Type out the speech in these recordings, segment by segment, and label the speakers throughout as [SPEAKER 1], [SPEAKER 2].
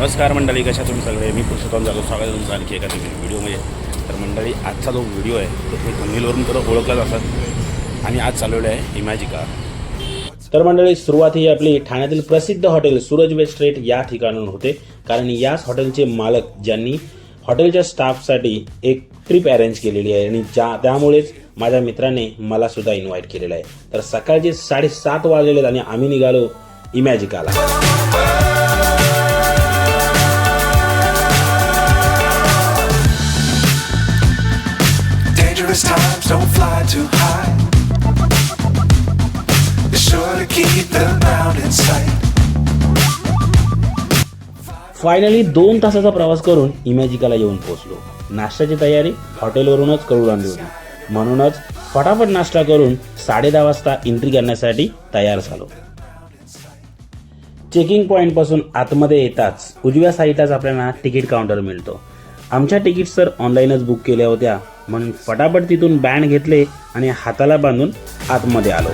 [SPEAKER 1] नमस्कार मंडळी, कशा तुम्ही सगळे. मी पुरुषोत्तम झालो, स्वागत तुमचं आणखी एका व्हिडिओमध्ये. तर मंडळी, आजचा जो व्हिडिओ आहे तो तुम्ही थंबनेलवरून तर ओळखलाच असाल. आणि आज चालवलं आहे इमॅजिका. तर मंडळी, सुरुवात ही आपली ठाण्यातील प्रसिद्ध हॉटेल सूरज वेस्ट स्ट्रीट या ठिकाणाहून होते. कारण याच हॉटेलचे मालक ज्यांनी हॉटेलच्या स्टाफसाठी एक ट्रिप अरेंज केलेली आहे आणि त्यामुळेच माझ्या मित्राने मला सुद्धा इन्व्हाइट केलेलं आहे. तर सकाळचे 7:30 वाजलेले आणि आम्ही निघालो इमॅजिकाला.
[SPEAKER 2] Times don't fly too high. Be sure to keep the ground in sight.
[SPEAKER 1] Finally 2 तासाचा प्रवास करून इमॅजिकाला येऊन पोहोचलो. नाश्त्याची तयारी हॉटेलवरूनच करू लागली होती, म्हणूनच फटाफट नाश्ता करून 10:30 वाजता एंट्री करण्यासाठी तयार झालो. चेकिंग पॉईंटपासून आतमध्ये येताच उजव्या साईडलाच आपल्याला तिकीट काउंटर मिळतो. आमच्या तिकीट्स तर ऑनलाईनच बुक केल्या होत्या, म्हणून फटाफट तिथून बँड घेतले आणि हाताला बांधून आतमध्ये आलो.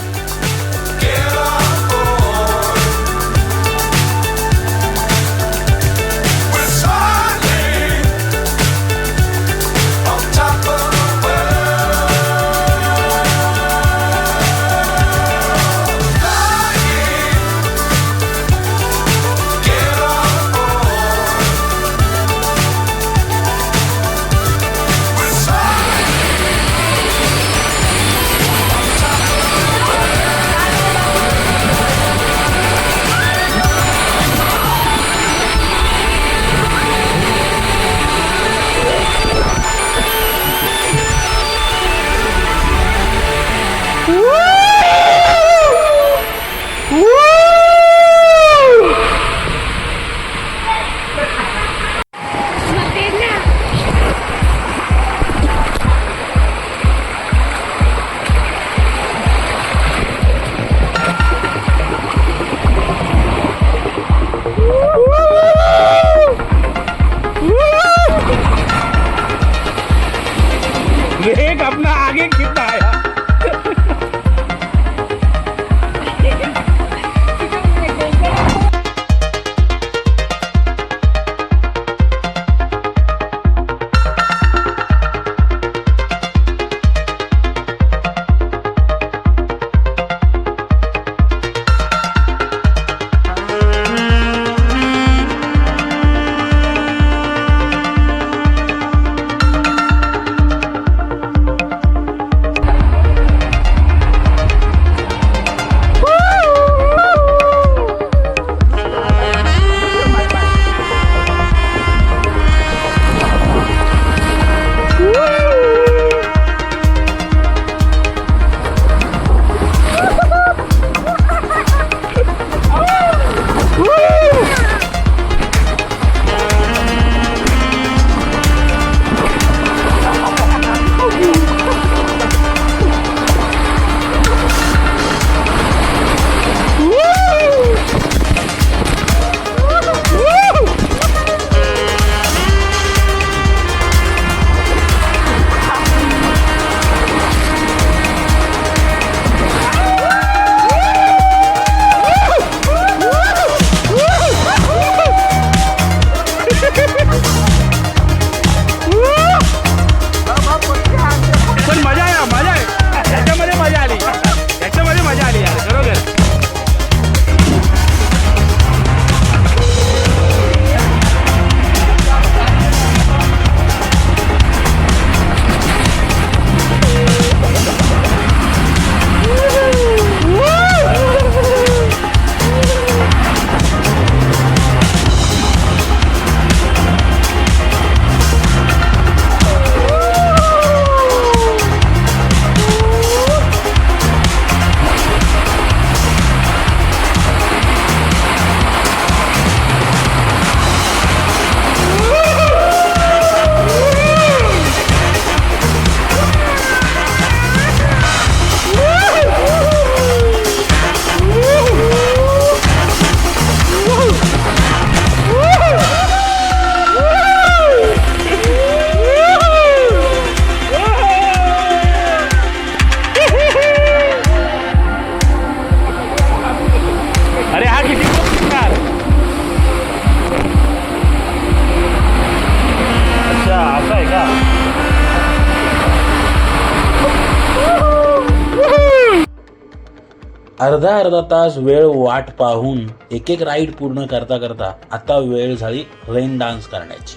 [SPEAKER 1] अर्धा तास वेळ वाट पाहून एक एक राईड पूर्ण करता करता आता वेळ झाली रेन डान्स करण्याची.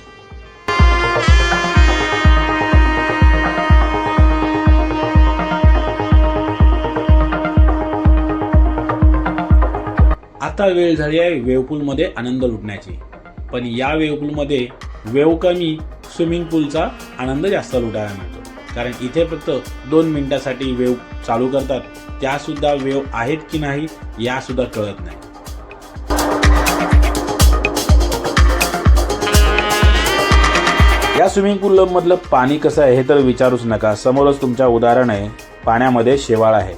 [SPEAKER 1] आता वेळ झाली आहे वेव्हपूलमध्ये आनंद लुटण्याची. पण या वेव्हपूलमध्ये वेव कमी, स्विमिंग पूलचा आनंद जास्त लुटायला मिळतो. कारण इथे फक्त 2 मिनिटासाठी वेव चालू करतात, त्यासुद्धा वेव आहेत की नाही यासुद्धा कळत नाही. या स्विमिंग पूल मधलं पाणी कसं आहे हे तर विचारूच नका. समोरच तुमच्या उदाहरण आहे, पाण्यामध्ये शेवाळ आहे.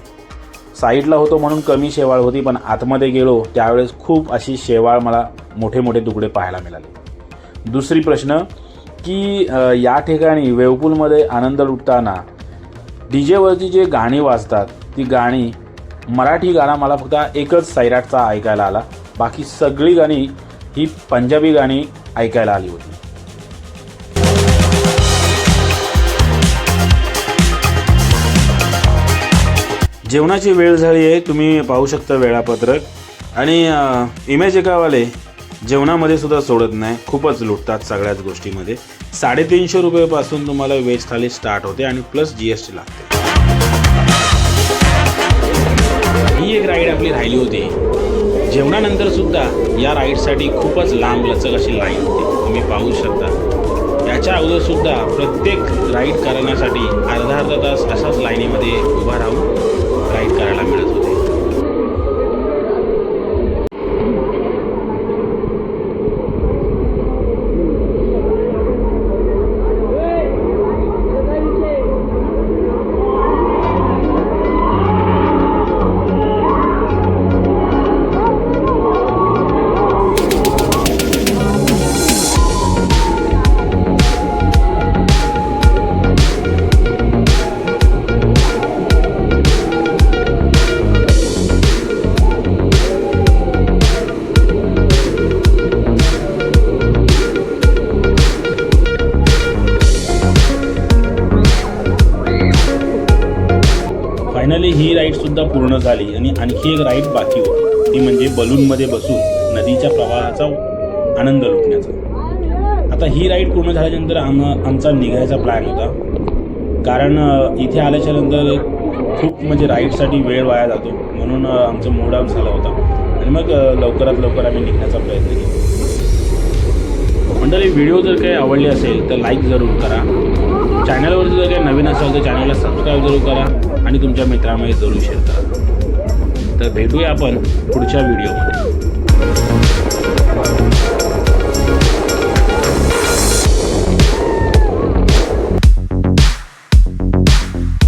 [SPEAKER 1] साईडला होतो म्हणून कमी शेवाळ होती, पण आतमध्ये गेलो त्यावेळेस खूप अशी शेवाळ मला मोठे मोठे तुकडे पाहायला मिळाले. दुसरी प्रश्न की या ठिकाणी वेव्हपूलमध्ये आनंद लुटताना डीजेवरची जे गाणी वाजतात ती गाणी, मराठी गाणं मला फक्त एकच सैराटचा ऐकायला आला, बाकी सगळी गाणी ही पंजाबी गाणी ऐकायला आली होती. जेवणाची वेळ झाली आहे, तुम्ही पाहू शकता वेळापत्रक. आणि इमॅजिकावाले जेवणामध्ये सुद्धा सोडत नाही, खूपच लुटतात सगळ्याच गोष्टीमध्ये. 350 रुपयेपासून तुम्हाला व्हेज थाली स्टार्ट होते आणि प्लस GST लागते. ही एक राईड आपली राहिली होती. जेवणानंतर सुद्धा या राईडसाठी खूपच लांब लचक अशी लाईन होती, तुम्ही पाहू शकता. याच्या अगोदर सुद्धा प्रत्येक राईड करण्यासाठी अर्धा तास अशाच लाईनीमध्ये उभा राहून राईड करायला मिळत होते. फायनली ही राईडसुद्धा पूर्ण झाली आणि आणखी एक राईड बाकी होती, ती म्हणजे बलूनमध्ये बसून नदीच्या प्रवाहाचा आनंद लुटण्याचा. आता ही राईड पूर्ण झाल्यानंतर आमचा निघायचा प्लॅन होता. कारण इथे आल्याच्यानंतर खूप म्हणजे राईडसाठी वेळ वाया जातो, म्हणून आमचं मूड आउट झाला होता आणि मग लवकरात लवकर आम्ही निघण्याचा प्रयत्न केला. मंडळी, व्हिडिओ जर काही आवडली असेल तर लाईक जरूर करा. चॅनलवर जर काही नवीन असेल तर चॅनलला सबस्क्राईब जरूर करा आणि तुमच्या मित्रांमध्ये जरूर शेअर करा. तर भेटूया आपण पुढच्या व्हिडिओमध्ये.